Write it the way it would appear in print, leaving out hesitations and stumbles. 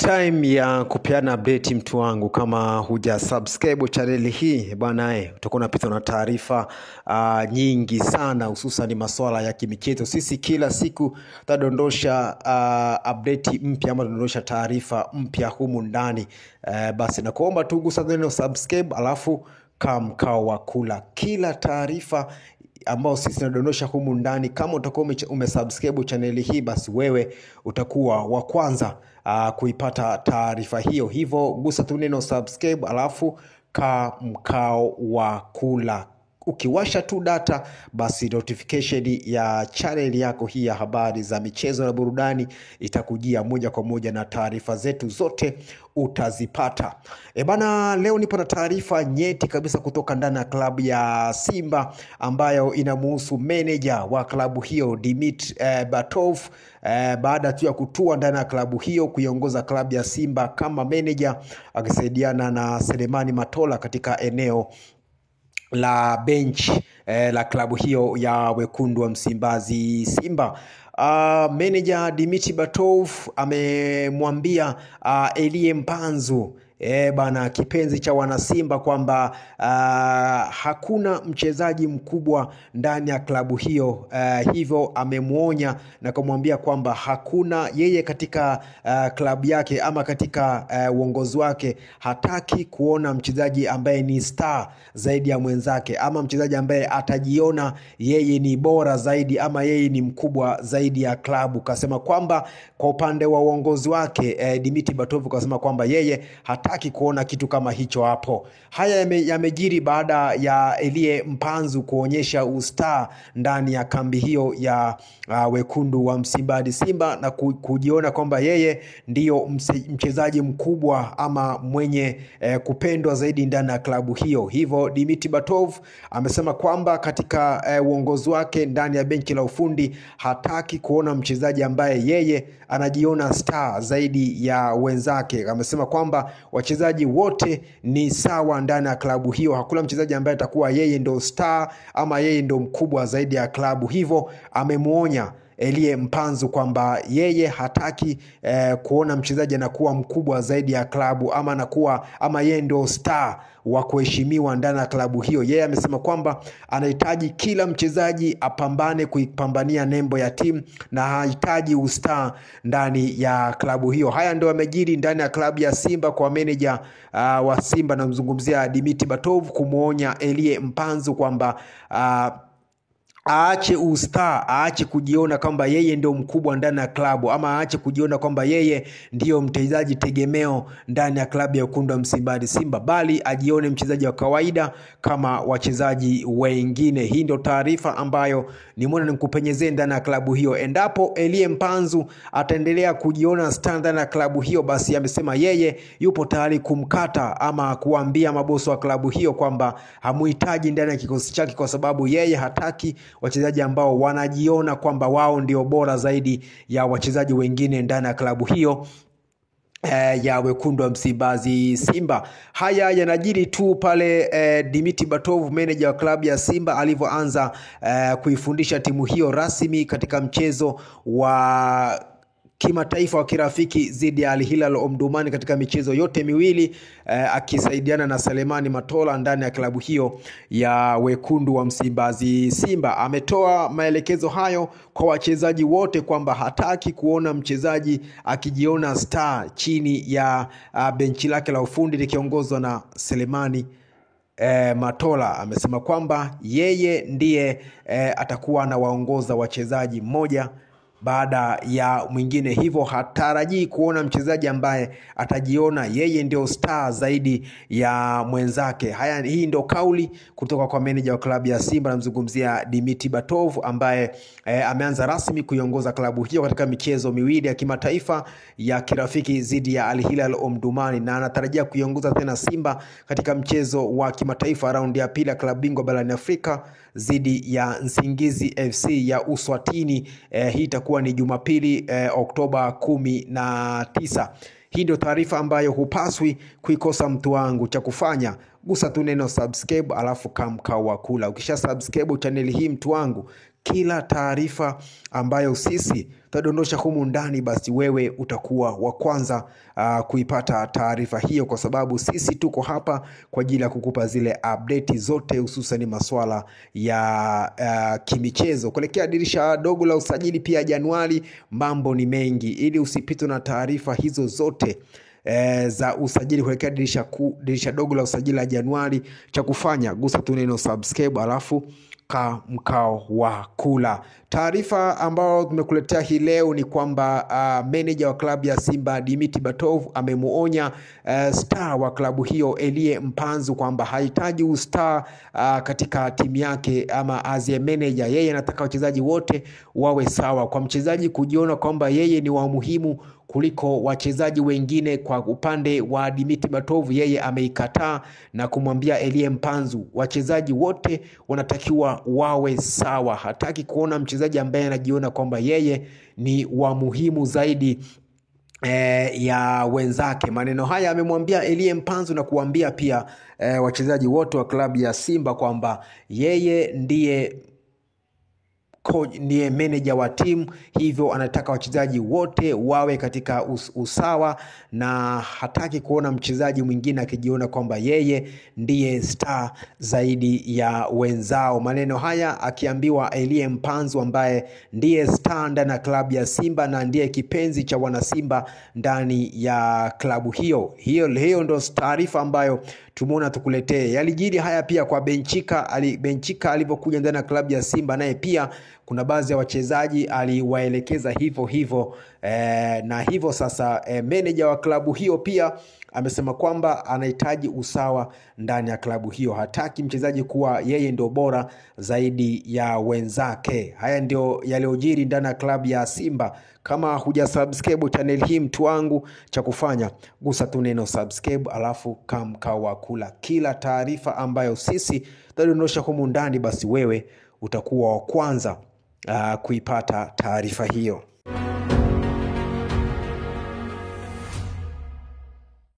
Time ya kupeana update mtu wangu. Kama huja subscribe channel hii bwana, utakuwa unapita na taarifa nyingi sana, hususan masuala ya kimichezo. Sisi kila siku tutadondosha update mpya ama tutadondosha taarifa mpya humu ndani. Basi nakuomba tu gusa neno subscribe, alafu mkao wa kula kila taarifa ambao sisi tunadondosha humu ndani. Kama utakuwa umesubscribe channel hii, basi wewe utakuwa wa kwanza kuipata taarifa hiyo. Hivyo gusa tu neno subscribe, alafu mkao wa kula. Ukiwasha tu data, basi notification ya channel yako hii ya habari za michezo na burudani itakujia moja kwa moja, na taarifa zetu zote utazipata. Bana, leo nipo na taarifa nyeti kabisa kutoka ndani ya klabu ya Simba, ambayo inamuhusu manager wa klabu hiyo Dimitri Berbatov. Baada tu ya kutua ndani ya klabu hiyo kuiongoza klabu ya Simba kama manager, akisaidiana na Selemani Matola katika eneo la bench la klabu hiyo ya wekundu wa Msimbazi Simba. Manager Dimitri Berbatov amemwambia Elie Mpanzu bana, kipenzi cha wana Simba, kwamba hakuna mchezaji mkubwa ndani ya klabu hiyo. Hivyo amemuonya na kumwambia kwamba hakuna yeye katika klabu yake ama katika uongozi wake hataki kuona mchezaji ambaye ni star zaidi ya mwenzake, ama mchezaji ambaye atajiona yeye ni bora zaidi ama yeye ni mkubwa zaidi ya klabu. Kasema kwamba kwa upande wa uongozi wake Dimitri Berbatov kasema kwamba yeye hataki kuona kitu kama hicho hapo. Haya yamejiri baada ya Elie Mpanzu kuonyesha ustar ndani ya kambi hiyo ya wekundu wa Msimbazi Simba, na kujiona kwamba yeye ndiyo mchezaji mkubwa ama mwenye kupendwa zaidi ndani ya klabu hiyo. Hivyo Dimitri Berbatov amesema kwamba katika uongozi wake ndani ya benchi la ufundi hataki kuona mchezaji ambaye yeye anajiona star zaidi ya wenzake. Amesema kwamba wachezaji wote ni sawa ndani ya klabu hiyo. Hakuna mchezaji ambaye atakuwa yeye ndo star ama yeye ndo mkubwa zaidi ya klabu. Hivyo amemuonya Elie Mpanzu kwamba yeye hataki kuona mchezaji anakuwa mkubwa zaidi ya klabu ama yeye ndo star wa kuheshimiwa ndani ya klabu hiyo. Yeye amesema kwamba anahitaji kila mchezaji apambane kuipambania nembo ya timu na hahitaji ustar ndani ya klabu hiyo. Haya ndio yamejiri ndani ya klabu ya Simba kwa manager wa Simba, na mzungumzia Dimitri Berbatov kumuonya Elie Mpanzu kwamba aache ustar, aache kujiona kwamba yeye ndio mkubwa ndani ya klabu, ama aache kujiona kwamba yeye ndio mchezaji tegemeo ndani ya klabu ya wekundu wa Msimbazi Simba, bali ajione mchezaji wa kawaida kama wachezaji wengine. Hii ndio taarifa ambayo nimeona nikupenyezee ndani ya klabu hiyo. Endapo Elie Mpanzu ataendelea kujiona star ndani ya klabu hiyo, basi amesema yeye yupo tayari kumkata ama kuambia mabosi wa klabu hiyo kwamba hamuhitaji ndani ya kikosi chake, kwa sababu yeye hataki wachezaji ambao wanajiona kwamba wao ndio bora zaidi ya wachezaji wengine ndani ya klabu hiyo ya wekundu wa Msimbazi Simba. Haya yanajiri tu pale Dimitri Berbatov, manager wa klabu ya Simba, alivyoanza kuifundisha timu hiyo rasmi katika mchezo wa kimataifa wa kirafiki dhidi ya Al Hilal Omdurman katika michezo yote miwili, akisaidiana na Selemani Matola ndani ya klabu hiyo ya wekundu wa Msimbazi Simba. Ametoa maelekezo hayo kwa wachezaji wote kwamba hataki kuona mchezaji akijiona star chini ya benchi lake la ufundi likiongozwa na Selemani Matola. Amesema kwamba yeye ndiye atakuwa anawaongoza wachezaji mmoja baada ya mwingine. Hivyo hatarajii kuona mchezaji ambaye atajiona yeye ndio star zaidi ya mwenzake. Hii ndio kauli kutoka kwa manager wa klabu ya Simba, namzungumzia Dimitri Berbatov, ambaye ameanza rasmi kuiongoza klabu hiyo katika michezo miwili ya kimataifa ya kirafiki dhidi ya Al Hilal Omdurman, na anatarajia kuiongoza tena Simba katika mchezo wa kimataifa raundi ya pili ya klabu bingwa barani Afrika dhidi ya Nsingizini FC ya Uswatini. Hii itakuwa ni Jumapili Oktoba 19. Hii ndio taarifa ambayo hupaswi kuikosa mtu wangu. Cha kufanya gusa tu neno subscribe, alafu mkao wa kula. Ukisha subscribe channel hii mtu wangu, kila taarifa ambayo sisi tutadondosha humu ndani, basi wewe utakuwa wa kwanza kuipata taarifa hiyo, kwa sababu sisi tuko hapa kwa ajili ya kukupa zile update zote, hususan masuala ya kimichezo kuelekea dirisha dogo la usajili pia Januari. Mambo ni mengi, ili usipitwe na taarifa hizo zote za usajili kuelekea dirisha dogo la usajili la Januari. Cha kufanya, gusa tu neno subscribe alafu mkao wa kula. Taarifa ambayo tumekuletea hii leo ni kwamba manager wa klabu ya Simba Dimitri Batov amemuonya star wa klabu hiyo Elie Mpanzu kwamba hahitaji ustar katika timu yake, ama as a manager yeye anataka wachezaji wote wawe sawa. Kwa mchezaji kujiona kwamba yeye ni wa muhimu kuliko wachezaji wengine, kwa upande wa Dimitri Batov yeye ameikataa na kumwambia Elie Mpanzu wachezaji wote wanatakiwa wawe sawa. Hataki kuona mchezaji ambaye anajiona kwamba yeye ni wa muhimu zaidi ya wenzake. Maneno haya amemwambia Elie Mpanzu na kuambia pia wachezaji wote wa klabu ya Simba kwamba yeye ndiye manager wa timu, hivyo anataka wachezaji wote wawe katika usawa, na hataki kuona mchezaji mwingine akijiona kwamba yeye ndiye star zaidi ya wenzao. Maneno haya akiambiwa Elie Mpanzu ambaye ndiye star ndani ya klabu ya Simba na ndiye kipenzi cha wana Simba ndani ya klabu hiyo. Hiyo ndo taarifa ambayo tumeona tukuletee. Yalijiri haya pia kwa Benchika alipokuja ndani ya klabu ya Simba, naye pia kuna baadhi ya wachezaji aliwaelekeza hivyo na hivyo sasa manager wa klabu hiyo pia amesema kwamba anahitaji usawa ndani ya klabu hiyo. Hataki mchezaji kuwa yeye ndio bora zaidi ya wenzake. Haya ndio yaliojiri ndani ya klabu ya Simba. Kama hujasubscribe channel hii mtu wangu, cha kufanya gusa tu neno subscribe alafu mkao wa kula. Kila taarifa ambayo sisi tutadondosha humu ndani, basi wewe utakuwa wa kwanza kuipata taarifa hiyo.